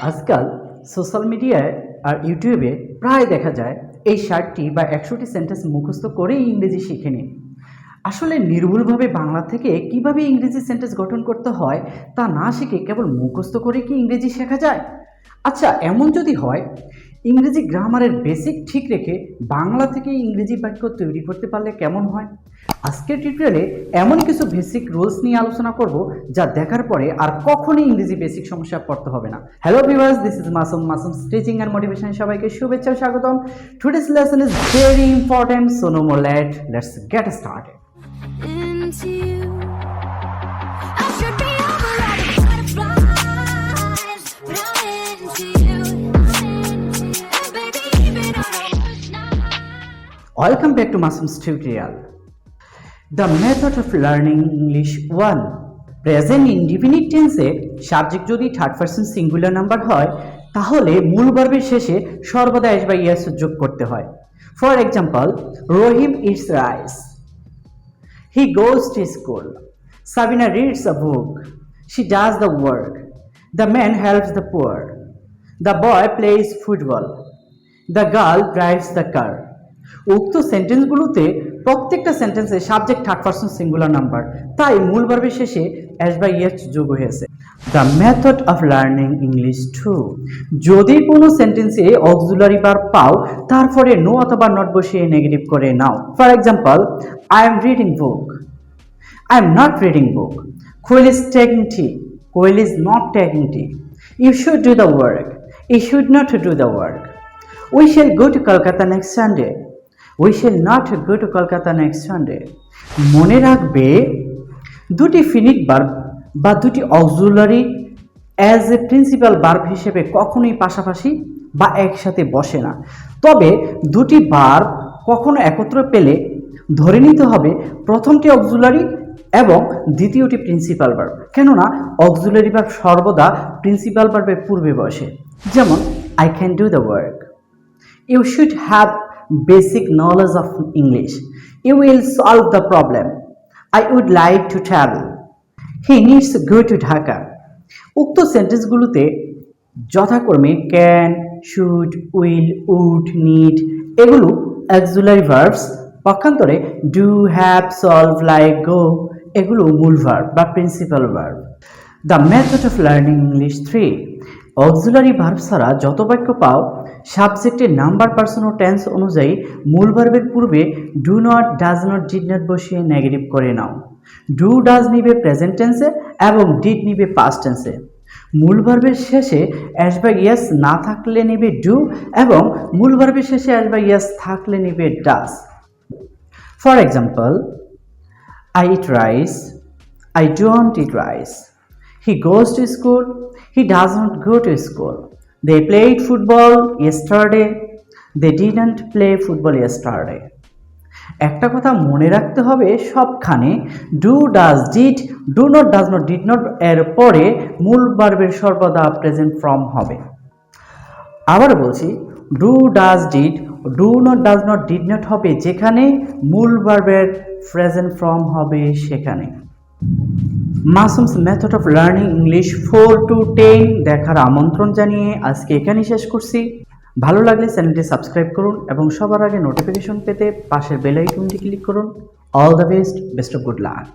আজকাল সোশ্যাল মিডিয়ায় আর ইউটিউবে প্রায় দেখা যায় এই ৬০টি বা ১০০টি সেন্টেন্স মুখস্থ করেই ইংরেজি শিখে নিন। আসলে নির্ভুলভাবে বাংলা থেকে কিভাবে ইংরেজি সেন্টেন্স গঠন করতে হয় তা না শিখে কেবল মুখস্থ করে কি ইংরেজি শেখা যায়? আচ্ছা, এমন যদি হয়, ইংরেজি গ্রামারের বেসিক ঠিক রেখে বাংলা থেকে ইংরেজি বাক্য তৈরি করতে পারলে কেমন হয়? আজকের টিউটোরিয়ালে এমন কিছু বেসিক রুলস নিয়ে আলোচনা করব যা দেখার পরে আর কখনোই ইংরেজি বেসিক সমস্যায় পড়তে হবে না। Hello viewers, this is Masum stitching and motivation. সবাইকে শুভেচ্ছা ও স্বাগতম। Today's lesson is very important, so no more late, let's get started. Into you, I should be over all the butterflies, but I'm into you, and baby, even on the worst night. Welcome back to Masum's tutorial. The method of learning English 1. Present indefinite টেন্সে subject যদি third person singular number হয় তাহলে মূল ভার্বের শেষে সর্বদা S বা es যোগ করতে হয়। For example, Rahim eats rice, he goes to school, Sabina reads a book, she does the work, the man helps the poor, the boy plays football, the girl drives the car. উক্ত সেন্টেন্সগুলোতে প্রত্যেকটা সেন্টেন্সে subject third person singular number, তাই মূল ভার্বের শেষে s বা es যোগ হয়েছে। The method of learning English 2. যদি কোনো সেন্টেন্সে অক্সিলারি ভার্ব পাও তারপরে নো অথবা নট বসিয়ে নেগেটিভ করে নাও। For example, I am reading book, I am not reading book, Koel is taking tea, Koel is not taking tea, you should do the work, you should not do the work, we shall go to Kolkata next Sunday, we shall not go to Kolkata next Sunday. মনে রাখবে, দুটি finite verb বা দুটি auxiliary as a principal verb হিসেবে কখনোই পাশাপাশি বা একসাথে বসে না। তবে দুটি ভার্ব কখনো একত্র পেলে ধরে নিতে হবে প্রথমটি অক্সিলারি এবং দ্বিতীয়টি প্রিন্সিপাল ভার্ব, কেননা অক্সিলারি ভার্ব সর্বদা প্রিন্সিপাল ভার্বের পূর্বে বসে। যেমন, I can do the work, you should have basic knowledge of English, you will solve the problem, I would like to travel, he needs to go to Dhaka। উক্ত সেন্টেন্সগুলোতে যথাক্রমে can, should, will, would, need এগুলো auxiliary verbs, পক্ষান্তরে do, have, solve, like, go এগুলো মূল verb বা principal verb. The method of learning English 3. Auxiliary verb ছাড়া যত বাক্য পাও সাবজেক্টের নাম্বার, পার্সন ও টেন্স অনুযায়ী মূল ভার্বের পূর্বে do not, does not, did not বসিয়ে নেগেটিভ করে নাও। ডু ডাজ নিবে প্রেজেন্ট টেন্সে এবং ডিড নিবে পাস্ট টেন্সে। মূল ভার্বের শেষে অ্যাস বা ইয়েস না থাকলে নিবে ডু এবং মূল ভার্বের শেষে অ্যাস বা ইয়েস থাকলে নিবে does. For example, I eat rice, I don't eat rice, he goes to school, he does not go to school, they played football yesterday, they didn't play football yesterday। একটা কথা মনে রাখতে হবে, সবখানে do, does, did, do not, does not, did not এর পরে মূল ভার্বের সর্বদা প্রেজেন্ট ফর্ম হবে। আবার বলছি, do, does, did, do not, does not, did not হবে যেখানে মূল ভার্বের প্রেজেন্ট ফর্ম হবে সেখানে। Masum's method of learning English 4 to 10 দেখার আমন্ত্রণ জানিয়ে আজকে এখানেই শেষ করছি। ভালো লাগলে চ্যানেলটি সাবস্ক্রাইব করুন এবং সবার আগে নোটিফিকেশন পেতে পাশের বেল আইকনটি ক্লিক করুন। All the best, best of good luck.